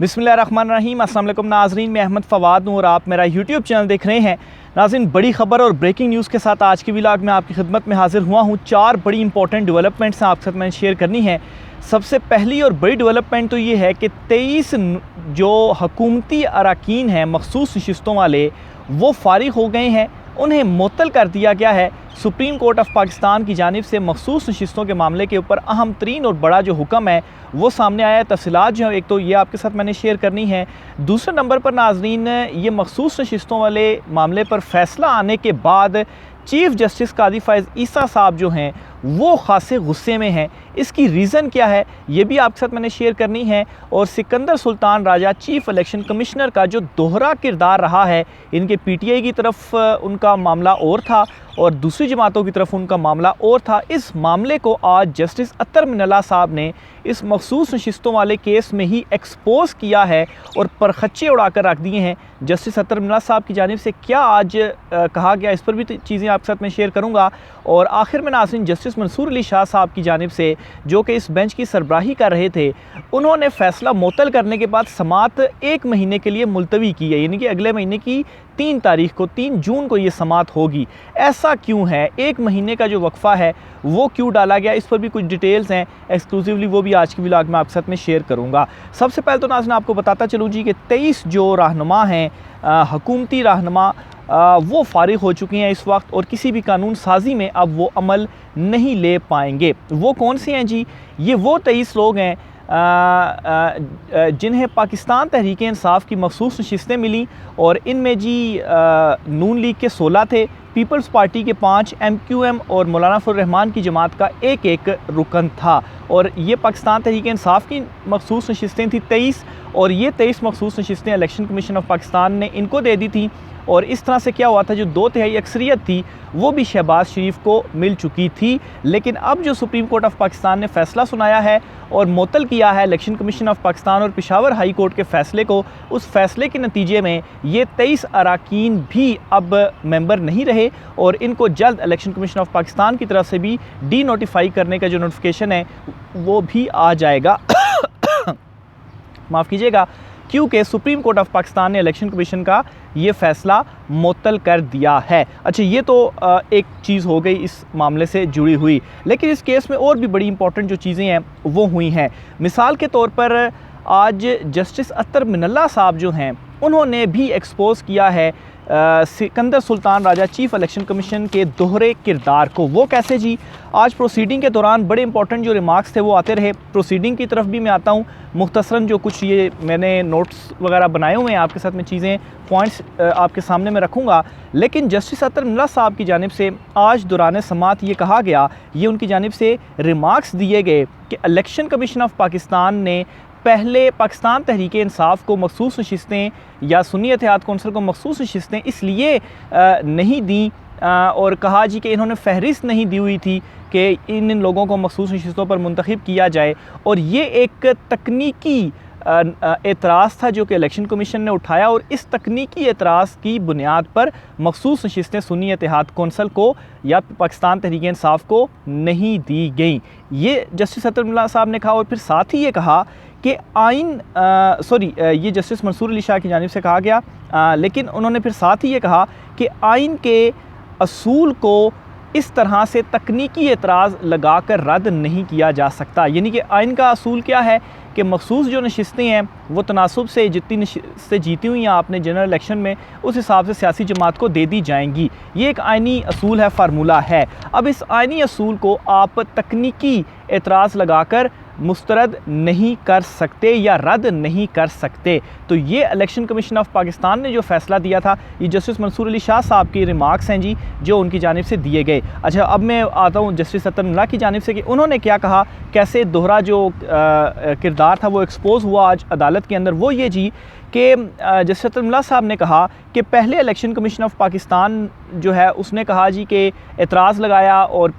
बिस्मिल्लाहिर्रहमानिर्रहीम। अस्सलाम वालेकुम नाज़रीन, मैं अहमद फ़वाद हूँ और आप मेरा यूट्यूब चैनल देख रहे हैं। नाज़रीन, बड़ी ख़बर और ब्रेकिंग न्यूज़ के साथ आज की व्लॉग में आपकी खिदमत में हाजिर हुआ हूँ। 4 बड़ी इंपॉर्टेंट डेवलपमेंट्स आपके साथ मैंने शेयर करनी है। सबसे पहली और बड़ी डेवलपमेंट तो ये है कि 23 जो हुकूमती अरकान हैं मखसूस नशिस्तों वाले, वो फारिग हो गए हैं, उन्हें मुअत्तल कर दिया गया है। सुप्रीम कोर्ट ऑफ पाकिस्तान की जानिब से मखसूस नशिस्तों के मामले के ऊपर अहम तरीन और बड़ा जो हुक्म है वो सामने आया है। तफसीलात जो है एक तो ये आपके साथ मैंने शेयर करनी है। दूसरे नंबर पर नाज़रीन, ये मखसूस नशिस्तों वाले मामले पर फ़ैसला आने के बाद चीफ़ जस्टिस कादी फ़ैज़ ईसा साहब जो हैं वो ख़ासे गुस्से में हैं। इसकी रीज़न क्या है ये भी आपके साथ मैंने शेयर करनी है। और Sikandar Sultan Raja chief election commissioner का जो दोहरा किरदार रहा है, इनके पीटीआई की तरफ उनका मामला और था और दूसरी जमातों की तरफ उनका मामला और था। इस मामले को आज जस्टिस अत्तर मिनल्ला साहब ने इस मखसूस नशिस्तों वाले केस में ही एक्सपोज किया है और परखच्चे उड़ाकर रख दिए हैं। जस्टिस अत्तर मिनल्ला साहब की जानिब से क्या आज कहा गया, इस पर भी चीज़ें आपके साथ मैं शेयर करूँगा। और आखिर में नाज़रीन, जस्टिस मंसूर अली शाह साहब की जानिब से जो कि इस बेंच की सरबराही कर रहे थे, उन्होंने फ़ैसला मुअत्तल करने के बाद समाअत 1 महीने के लिए मुलतवी की है, यानी कि अगले महीने की 3 तारीख को 3 जून को ये समाअत होगी। ऐसा क्यों है, 1 महीने का जो वक्फ़ा है वो क्यों डाला गया, इस पर भी कुछ डिटेल्स हैं एक्सक्लूसिवली, वो भी आज की व्लॉग में आपके साथ में शेयर करूँगा। सबसे पहले तो नाज़रीन आपको बताता चलूँ जी कि 23 जो रहनुमा हैं, हुकूमती रहनुमा, वो फारिग हो चुके हैं इस वक्त और किसी भी कानून साजी में अब वो अमल नहीं ले पाएंगे। वो कौन से हैं जी? ये वो 23 लोग हैं जिन्हें पाकिस्तान तहरीक इंसाफ की मखसूस नशिस्तें मिली और इनमें जी नून लीग के 16 थे, पीपल्स पार्टी के 5, MQM और मौलाना फजल रहमान की जमात का एक रुकन था। और ये पाकिस्तान तहरीक इंसाफ की मखसूस नशिस्तें थी 23, और ये 23 मखसूस नशिस्तें इलेक्शन कमीशन ऑफ पाकिस्तान ने इनको दे दी थी। और इस तरह से क्या हुआ था, जो 2/3 अक्सरियत थी वो भी शहबाज शरीफ को मिल चुकी थी। लेकिन अब जो सुप्रीम कोर्ट ऑफ पाकिस्तान ने फ़ैसला सुनाया है और मुअत्तल किया है इलेक्शन कमीशन ऑफ पाकिस्तान और पेशावर हाई कोर्ट के फ़ैसले को, उस फ़ैसले के नतीजे में ये 23 अरकान भी अब मेंबर नहीं रहे और इनको जल्द इलेक्शन कमीशन ऑफ पाकिस्तान की तरफ से भी डी नोटिफाई करने का जो नोटिफिकेशन है वो भी आ जाएगा। माफ़ कीजिएगा, क्योंकि सुप्रीम कोर्ट ऑफ पाकिस्तान ने इलेक्शन कमीशन का ये फ़ैसला मुअत्तल कर दिया है। अच्छा, ये तो एक चीज़ हो गई इस मामले से जुड़ी हुई, लेकिन इस केस में और भी बड़ी इंपॉर्टेंट जो चीज़ें हैं वो हुई हैं। मिसाल के तौर पर आज जस्टिस अत्तर मिनल्ला साहब जो हैं उन्होंने भी एक्सपोज किया है Sikandar Sultan Raja chief election commission के दोहरे किरदार को। वो कैसे जी? आज प्रोसीडिंग के दौरान बड़े इंपॉर्टेंट जो रिमार्क्स थे वो आते रहे। प्रोसीडिंग की तरफ भी मैं आता हूँ, मुख्तसरन जो कुछ ये मैंने नोट्स वगैरह बनाए हुए हैं आपके साथ में चीज़ें पॉइंट्स आपके सामने में रखूँगा। लेकिन जस्टिस अत्तर मिनल्ला साहब की जानिब से आज दौरान समाअत ये कहा गया, ये उनकी जानिब से रिमार्क्स दिए गए कि इलेक्शन कमीशन ऑफ पाकिस्तान ने पहले पाकिस्तान तहरीक इंसाफ को मखसूस नशिस्तें या सुन्नी इत्तेहाद कौंसिल को मखसूस नशिस्तें इसलिए नहीं दी और कहा जी कि इन्होंने फहरिस्त नहीं दी हुई थी कि इन लोगों को मखसूस नशिस्तों पर मुंतखब किया जाए। और ये एक तकनीकी एतराज़ था जो कि इलेक्शन कमीशन ने उठाया और इस तकनीकी एतराज़ की बुनियाद पर मखसूस नशिस्तें सुन्नी इत्तेहाद कौंसिल को या पाकिस्तान तहरीक इंसाफ को नहीं दी गई। ये जस्टिस अत्तर मिनल्ला साहब ने कहा। और फिर साथ ही ये कहा कि ये जस्टिस मंसूर अली शाह की जानिब से कहा गया, लेकिन उन्होंने फिर साथ ही ये कहा कि आइन के असूल को इस तरह से तकनीकी एतराज़ लगा कर रद्द नहीं किया जा सकता। यानी कि आइन का असूल क्या है कि मखसूस जो नशिस्तें हैं वो तनासुब से जितनी नशिस्तें जीती हुई हैं आपने जनरल इलेक्शन में, उस हिसाब से सियासी जमात को दे दी जाएंगी। ये एक आइनी असूल है, फार्मूला है। अब इस आइनी असूल को आप तकनीकी एतराज़ लगाकर मुस्तरद नहीं कर सकते या रद्द नहीं कर सकते। तो ये इलेक्शन कमीशन ऑफ पाकिस्तान ने जो फ़ैसला दिया था, ये जस्टिस मंसूर अली शाह साहब की रिमार्क्स हैं जी जो उनकी जानिब से दिए गए। अच्छा, अब मैं आता हूँ जस्टिस अत्तर मिनल्ला की जानिब से कि उन्होंने क्या कहा, कैसे दोहरा जो किरदार था वो एक्सपोज हुआ आज अदालत के अंदर। वो ये जी कि जस्टिस अतुल्ला साहब ने कहा कि पहले इलेक्शन कमीशन ऑफ पाकिस्तान जो है उसने कहा जी कि एतराज़ लगाया और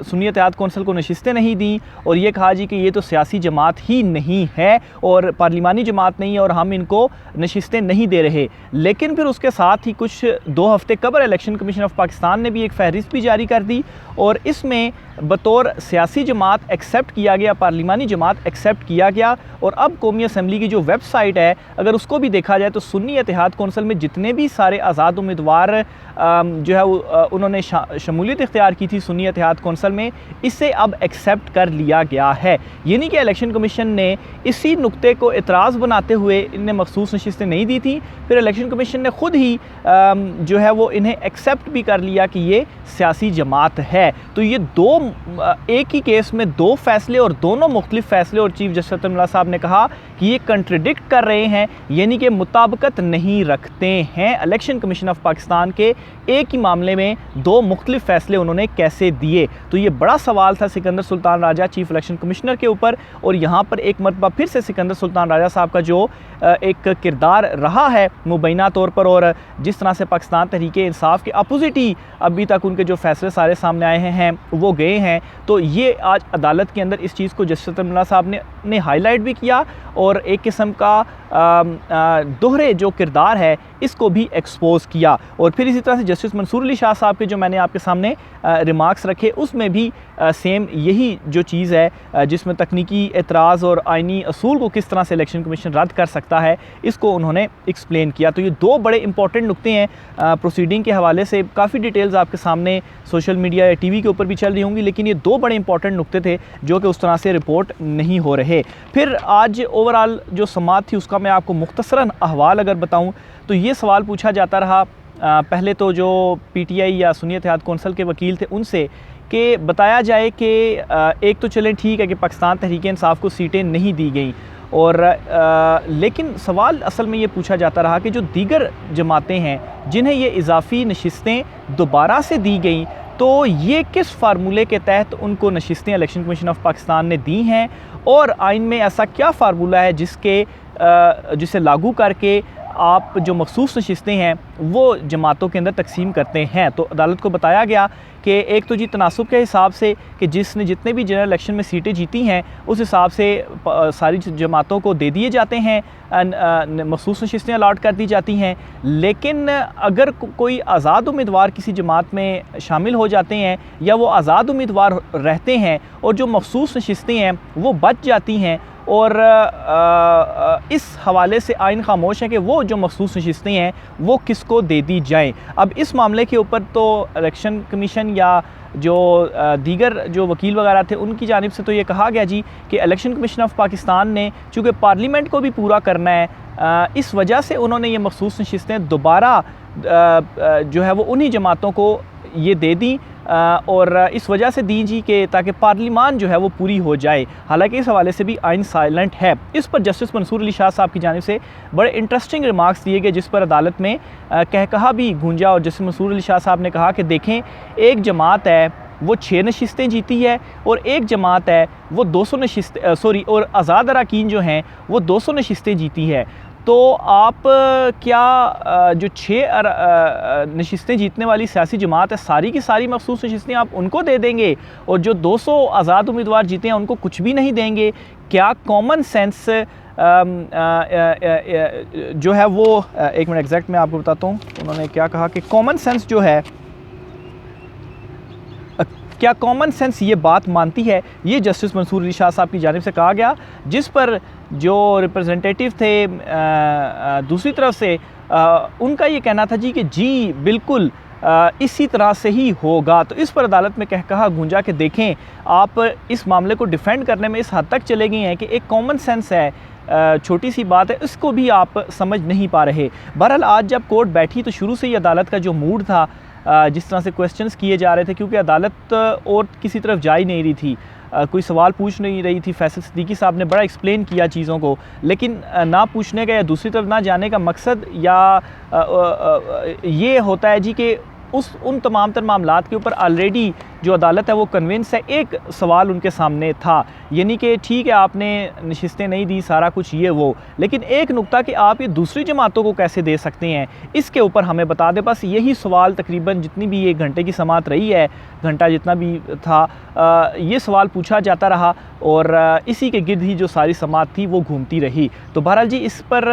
सुन्नी इत्तेहाद कौंसिल को नशिस्तें नहीं दी और ये कहा जी कि ये तो सियासी जमात ही नहीं है और पार्लिमानी जमात नहीं है और हम इनको नशिस्तें नहीं दे रहे। लेकिन फिर उसके साथ ही कुछ 2 हफ्ते कबल इलेक्शन कमीशन ऑफ पाकिस्तान ने भी एक फहरिस्त भी जारी कर दी और इसमें बतौर सियासी जमात एक्सेप्ट किया गया, पार्लिमानी जमात एक्सेप्ट किया गया। और अब कौमी असम्बली की जो वेबसाइट है अगर उसको भी देखा जाए तो सुन्नी इत्तेहाद कौंसिल में जितने भी सारे आज़ाद उम्मीदवार जो है उन्होंने शमूलियत इख्तियार की थी सुन्नी इत्तेहाद कौंसिल में, इसे अब एक्सेप्ट कर लिया गया है। यानी कि इलेक्शन कमीशन ने इसी नुक्ते को एतराज़ बनाते हुए इन्हें मखसूस नशिस्तें नहीं दी थी, फिर इलेक्शन कमीशन ने ख़ुद ही जो है वो इन्हें एक्सेप्ट भी कर लिया कि ये सियासी जमात है। तो ये एक ही केस में 2 फैसले और दोनों मुख्तलिफ फैसले और चीफ जस्टिस अतुल्ला साहब ने कहा कि ये कंट्रडिक्ट कर रहे हैं, यानी कि मुताबिकत नहीं रखते हैं। इलेक्शन कमीशन ऑफ पाकिस्तान के एक ही मामले में 2 मुख्तलिफ फैसले उन्होंने कैसे दिए। तो ये बड़ा सवाल था Sikandar Sultan Raja chief election commissioner के ऊपर। और यहाँ पर एक मरतबा फिर से सिकंदर सुल्तान राजा साहब का जो एक किरदार रहा है मुबैना तौर पर और जिस तरह से पाकिस्तान तहरीक इंसाफ के अपोजिट ही अभी तक उनके जो फैसले सारे सामने आए हैं वो गए हैं, तो ये आज अदालत के अंदर इस चीज़ को जस्टिस अतुल्ला साहब ने हाईलाइट भी किया और एक किस्म का दोहरे जो किरदार है इसको भी एक्सपोज किया। और फिर इसी तरह से जस्टिस मंसूर अली शाह साहब के जो मैंने आपके सामने रिमार्क्स रखे उसमें भी सेम यही जो चीज़ है जिसमें तकनीकी एतराज़ और आइनी असूल को किस तरह से इलेक्शन कमीशन रद्द कर सकता है इसको उन्होंने एक्सप्लेन किया। तो ये 2 बड़े इंपॉर्टेंट नुक्ते हैं प्रोसीडिंग के हवाले से। काफ़ी डिटेल्स आपके सामने सोशल मीडिया या टीवी के ऊपर भी चल रही होंगी, लेकिन ये 2 बड़े इंपॉर्टेंट नुक्ते थे जो कि उस तरह से रिपोर्ट नहीं हो रहे। फिर आज ओवरऑल जो समाअत थी उसका मैं आपको मुख्तसरन अहवाल अगर बताऊँ तो ये सवाल पूछा जाता रहा पहले तो जो PTI या सुन्नी इत्तेहाद कौंसिल के वकील थे उनसे कि बताया जाए कि एक तो चलें ठीक है कि पाकिस्तान तहरीक इंसाफ को सीटें नहीं दी गई और लेकिन सवाल असल में ये पूछा जाता रहा कि जो दीगर जमातें हैं जिन्हें ये इजाफ़ी नशिस्तें दोबारा से दी गई तो ये किस फार्मूले के तहत उनको नशिस्तें इलेक्शन कमीशन ऑफ पाकिस्तान ने दी हैं और आइन में ऐसा क्या फार्मूला है जिसे लागू करके आप जो मखसूस नशिस्तें हैं वो जमातों के अंदर तकसीम करते हैं। तो अदालत को बताया गया कि एक तो जी तनासुब के हिसाब से कि जिसने जितने भी जनरल इलेक्शन में सीटें जीती हैं उस हिसाब से सारी जमातों को दे दिए जाते हैं, मखसूस नशिस्तें अलाट कर दी जाती हैं। लेकिन अगर कोई आज़ाद उम्मीदवार किसी जमात में शामिल हो जाते हैं या वो आज़ाद उम्मीदवार रहते हैं और जो मखसूस नशिस्तें हैं वो बच जाती हैं और इस हवाले से आइन खामोश है कि वो जो मखसूस नशिस्तें हैं वो किसको दे दी जाएं। अब इस मामले के ऊपर तो इलेक्शन कमीशन या जो दीगर जो वकील वगैरह थे उनकी जानिब से तो ये कहा गया जी कि इलेक्शन कमीशन ऑफ पाकिस्तान ने चूँकि पार्लियामेंट को भी पूरा करना है इस वजह से उन्होंने ये मखसूस नशिस्तें दोबारा जो है वो उन्हीं जमातों को ये दे दी और इस वजह से दी जी कि ताकि पार्लिमान जो है वो पूरी हो जाए। हालांकि इस हवाले से भी आइन साइलेंट है। इस पर जस्टिस मंसूर अली शाह साहब की जानिब से बड़े इंटरेस्टिंग रिमार्क्स दिए गए जिस पर अदालत में कहकहा भी गूंजा और जस्टिस मंसूर अली शाह साहब ने कहा कि देखें एक जमात है वो 6 नशिस्तें जीती है और एक जमात है वो 200 नशिस्तें और आज़ाद अरकान जो हैं वो 200 नशिस्तें जीती है। तो आप क्या जो 6 नशिस्तें जीतने वाली सियासी जमात है सारी की सारी मखसूस नशिस्तें आप उनको दे देंगे और जो 200 आज़ाद उम्मीदवार जीते हैं उनको कुछ भी नहीं देंगे? क्या कॉमन सेंस जो है वो एक मिनट एग्जैक्ट मैं आपको बताता हूँ उन्होंने क्या कहा कि कॉमन सेंस जो है क्या कॉमन सेंस ये बात मानती है? ये जस्टिस मंसूर अली शाह साहब की जानिब से कहा गया जिस पर जो रिप्रेजेंटेटिव थे दूसरी तरफ से उनका ये कहना था जी कि जी बिल्कुल इसी तरह से ही होगा। तो इस पर अदालत में कहा गूंजा कि देखें आप इस मामले को डिफेंड करने में इस हद तक चले गए हैं कि एक कॉमन सेंस है छोटी सी बात है इसको भी आप समझ नहीं पा रहे। बहरहाल आज जब कोर्ट बैठी तो शुरू से ही अदालत का जो मूड था जिस तरह से क्वेश्चंस किए जा रहे थे क्योंकि अदालत और किसी तरफ जा ही नहीं रही थी, कोई सवाल पूछ नहीं रही थी। फैसल सिद्दीकी साहब ने बड़ा एक्सप्लेन किया चीज़ों को, लेकिन ना पूछने का या दूसरी तरफ ना जाने का मकसद या ये होता है जी कि उन तमाम तर मामलात के ऊपर ऑलरेडी जो अदालत है वो कन्विंस है। एक सवाल उनके सामने था, यानी कि ठीक है आपने नशिस्तें नहीं दी, सारा कुछ ये वो, लेकिन एक नुक्ता कि आप ये दूसरी जमातों को कैसे दे सकते हैं, इसके ऊपर हमें बता दें। बस यही सवाल तकरीबन जितनी भी 1 घंटे की समात रही है, घंटा जितना भी था, ये सवाल पूछा जाता रहा और इसी के गिर्द ही जो सारी समात थी वो घूमती रही। तो बहरहाल जी इस पर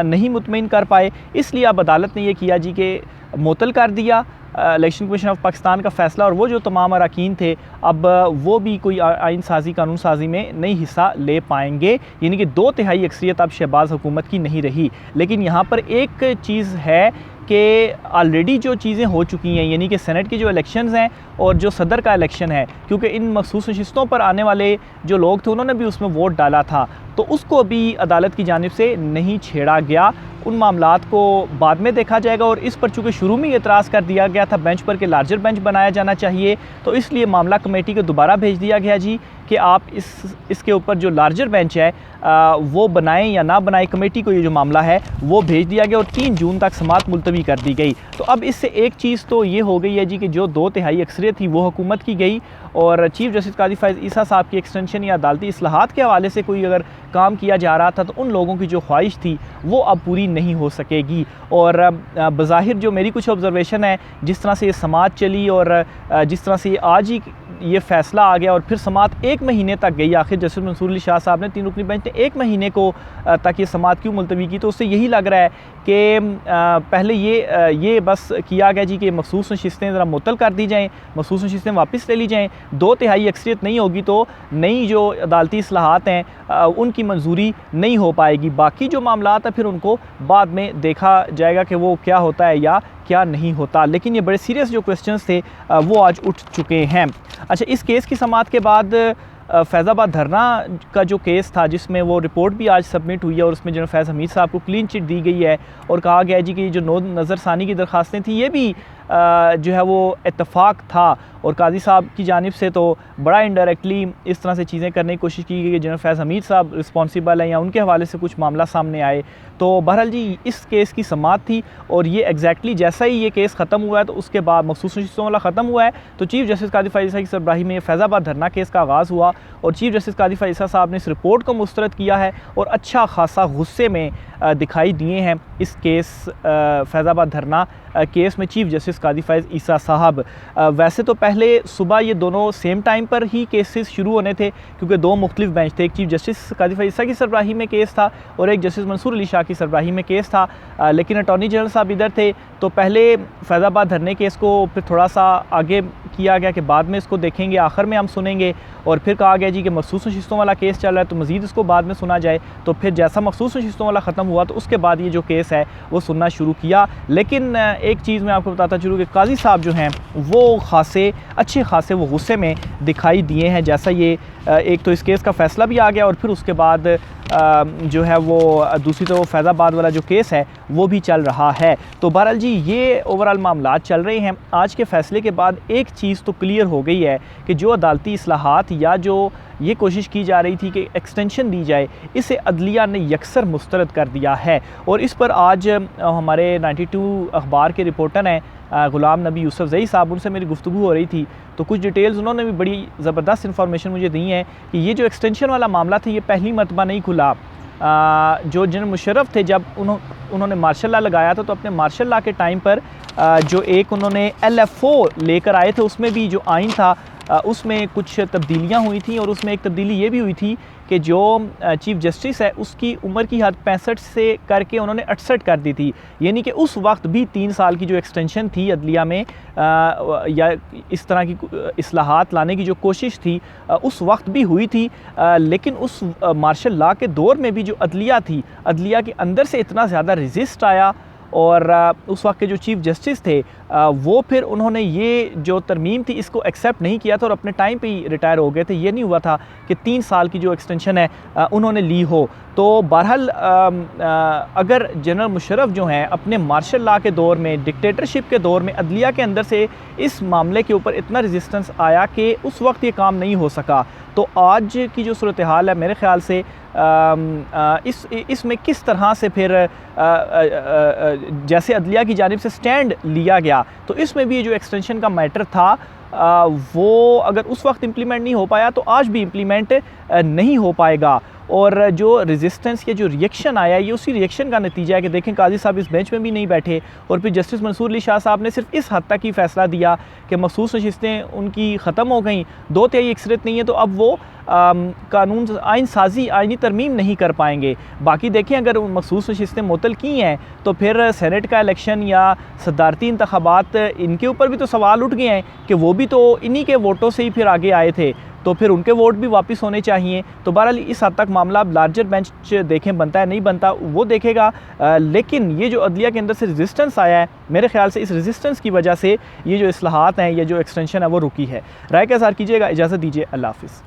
नहीं मुतमईन कर पाए, इसलिए अब अदालत ने यह किया जी कि मुअत्तल कर दिया इलेक्शन कमीशन ऑफ पाकिस्तान का फ़ैसला, और वो जो तमाम अरकान थे अब वो भी कोई आइन साजी कानून साजी में नहीं हिस्सा ले पाएंगे, यानी कि 2/3 अक्सरियत अब शहबाज हुकूमत की नहीं रही। लेकिन यहाँ पर एक चीज़ है कि ऑलरेडी जो चीज़ें हो चुकी हैं, यानी कि सेनेट की जो इलेक्शंस हैं और जो सदर का इलेक्शन है, क्योंकि इन मखसूस नशिस्तों पर आने वाले जो लोग थे उन्होंने भी उसमें वोट डाला था, तो उसको भी अदालत की जानिब से नहीं छेड़ा गया। उन मामलात को बाद में देखा जाएगा, और इस पर चूँकि शुरू में एतराज़ कर दिया गया था बेंच पर कि लार्जर बेंच बनाया जाना चाहिए, तो इसलिए मामला कमेटी को दोबारा भेज दिया गया जी कि आप इसके ऊपर जो लार्जर बेंच है वो बनाएं या ना बनाएं। कमेटी को ये जो मामला है वो भेज दिया गया और 3 जून तक समात मुलतवी कर दी गई। तो अब इससे एक चीज़ तो ये हो गई है जी कि जो 2/3 अक्सरियत थी वो हुकूमत की गई, और चीफ़ जस्टिस काजी फ़ैज़ ईसा साहब की एक्सटेंशन या अदालती इस्लाहात के हवाले से कोई अगर काम किया जा रहा था तो उन लोगों की जो ख्वाहिश थी वो अब पूरी नहीं हो सकेगी। और बज़ाहिर जो मेरी कुछ ऑब्ज़र्वेशन है, जिस तरह से ये समात चली और जिस तरह से आज ही ये फ़ैसला आ गया और फिर समात 1 महीने तक गई, आखिर जस्टिस मंसूर अली शाह साहब ने 3 रुकनी बेंच ने 1 महीने को तक ये समात क्यों मुलतवी की, तो उससे यही लग रहा है कि पहले ये बस किया गया जी कि मखसूस नशिस्तें ज़रा मुअत्तल कर दी जाएँ, मखसूस नशिस्तें वापस ले ली जाएँ, 2/3 अक्सरियत नहीं होगी तो नई जो अदालती इस्लाहात हैं उनकी मंजूरी नहीं हो पाएगी। बाकी जो मामलात हैं फिर उनको बाद में देखा जाएगा कि वो क्या होता है या क्या नहीं होता। लेकिन ये बड़े सीरियस जो क्वेश्चंस थे वो आज उठ चुके हैं। अच्छा, इस केस की समात के बाद फैज़ाबाद धरना का जो केस था, जिसमें वो रिपोर्ट भी आज सबमिट हुई है और उसमें जनरल फैज़ हमीद साहब को क्लीन चिट दी गई है और कहा गया है जी कि जो नज़रसानी की दरख्वास्तें थी ये भी जो है वो इत्तफाक था, और काजी साहब की जानिब से तो बड़ा इनडायरेक्टली इस तरह से चीज़ें करने की कोशिश की गई कि जनरल फैज़ हमीद साहब रिस्पॉन्सिबल हैं या उनके हवाले से कुछ मामला सामने आए। तो बहरहाल जी इस केस की समात थी, और ये एग्जैक्टली जैसा ही ये केस ख़त्म हुआ है तो उसके बाद मखसूस नशिस्तों वाला ख़त्म हुआ है तो चीफ़ जस्टिस काजी फ़ैज़ ईसा की सरबराही में फैज़ाबाद धरना केस का आगाज़ हुआ, और चीफ़ जस्टिस काजी फ़ैज़ ईसा साहब ने इस रिपोर्ट को मुस्तरद किया है और अच्छा खासा गुस्से में दिखाई दिए हैं इस केस फैज़ाबाद धरना केस में चीफ़ जस्टिस काजी फ़ैज़ ईसा साहब। वैसे तो पहले सुबह ये दोनों सेम टाइम पर ही केसेस शुरू होने थे, क्योंकि 2 मुख्तलिफ बेंच थे, एक चीफ़ जस्टिस काजी फ़ैज़ ईसा की सरबराही में केस था और एक जस्टिस मंसूर अली शाह की सरबराही में केस था। लेकिन अटॉर्नी जनरल साहब इधर थे, तो पहले फैज़ाबाद धरने केस को फिर थोड़ा सा आगे किया गया कि बाद में इसको देखेंगे, आखिर में हम सुनेंगे, और फिर कहा गया जी कि मखसूस नशिस्तों वाला केस चल रहा है तो मज़ीद इसको बाद में सुना जाए। तो फिर जैसा मखसूस नशिस्तों वाला ख़त्म हुआ तो उसके बाद ये जो केस है वो सुनना शुरू किया। लेकिन एक चीज़ मैं आपको बताता चलूँ कि काजी साहब जो हैं वो अच्छे खासे वो गुस्से में दिखाई दिए हैं। जैसा ये एक तो इस केस का फ़ैसला भी आ गया और फिर उसके बाद जो है वो दूसरी तरफ फैज़ाबाद वाला जो केस है वो भी चल रहा है। तो बहरहाल जी ये ओवरऑल मामलात चल रहे हैं। आज के फ़ैसले के बाद एक चीज़ तो क्लियर हो गई है कि जो अदालती इस्लाहात या जो ये कोशिश की जा रही थी कि एक्सटेंशन दी जाए, इसे अदलिया ने यकसर मुस्तरद कर दिया है। और इस पर आज हमारे 92 अखबार के रिपोर्टर हैं ग़ुलाम नबी यूसुफ ज़ई साहब, उनसे मेरी गुफ्तगू हो रही थी तो कुछ डिटेल्स उन्होंने भी बड़ी ज़बरदस्त इन्फॉर्मेशन मुझे दी है कि ये जो एक्सटेंशन वाला मामला था ये पहली मरतबा नहीं खुला। जो जनरल मुशर्रफ थे जब उन्होंने मार्शल लॉ लगाया था तो अपने मार्शल लॉ के टाइम पर जो एक उन्होंने LFO लेकर आए थे उसमें भी जो आइन था उसमें कुछ तब्दीलियाँ हुई थी, और उसमें एक तब्दीली ये भी हुई थी कि जो चीफ़ जस्टिस है उसकी उम्र की हद 65 से करके उन्होंने 68 कर दी थी। यानी कि उस वक्त भी 3 साल की जो एक्सटेंशन थी अदलिया में या इस तरह की इस्लाहात लाने की जो कोशिश थी उस वक्त भी हुई थी। लेकिन उस मार्शल लॉ के दौर में भी जो अदलिया थी, अदलिया के अंदर से इतना ज़्यादा रेजिस्ट आया, और उस वक्त के जो चीफ़ जस्टिस थे वो फिर उन्होंने ये जो तरमीम थी इसको एक्सेप्ट नहीं किया था और अपने टाइम पे ही रिटायर हो गए थे। ये नहीं हुआ था कि 3 साल की जो एक्सटेंशन है उन्होंने ली हो। तो बहरहाल अगर जनरल मुशर्रफ जो हैं अपने मार्शल लॉ के दौर में, डिक्टेटरशिप के दौर में अदलिया के अंदर से इस मामले के ऊपर इतना रेजिस्टेंस आया कि उस वक्त ये काम नहीं हो सका, तो आज की जो सूरत हाल है मेरे ख़्याल से इसमें किस तरह से फिर जैसे अदलिया की जानिब से स्टैंड लिया गया, तो इसमें भी ये जो एक्सटेंशन का मैटर था वो अगर उस वक्त इम्प्लीमेंट नहीं हो पाया तो आज भी इम्प्लीमेंट नहीं हो पाएगा। और जो रेजिस्टेंस या जो रिएक्शन आया ये उसी रिएक्शन का नतीजा है कि देखें काजी साहब इस बेंच में भी नहीं बैठे और फिर जस्टिस मंसूर अली शाह साहब ने सिर्फ इस हद तक ही फैसला दिया कि मखसूस नशिस्तें उनकी ख़त्म हो गई, 2/3 अक्सरियत नहीं है तो अब वो कानून आइन साजी आइनी तरमीम नहीं कर पाएंगे। बाकी देखें अगर मखसूस नशिस्तें मुअत्तल की हैं तो फिर सेनेट का इलेक्शन या सदारती इंतखाबात इनके ऊपर भी तो सवाल उठ गए हैं कि वो भी तो इन्हीं के वोटों से ही फिर आगे आए थे, तो फिर उनके वोट भी वापस होने चाहिए। तो बहरहाल इस हद तक मामला लार्जर बेंच देखें बनता है नहीं बनता वो देखेगा, लेकिन ये जो अदलिया के अंदर से रेजिस्टेंस आया है मेरे ख्याल से इस रेजिस्टेंस की वजह से ये जो इस्लाहात हैं या जो एक्सटेंशन है वो रुकी है। राय का इज़हार कीजिएगा, इजाज़त दीजिए, अल्लाह हाफ़िज़।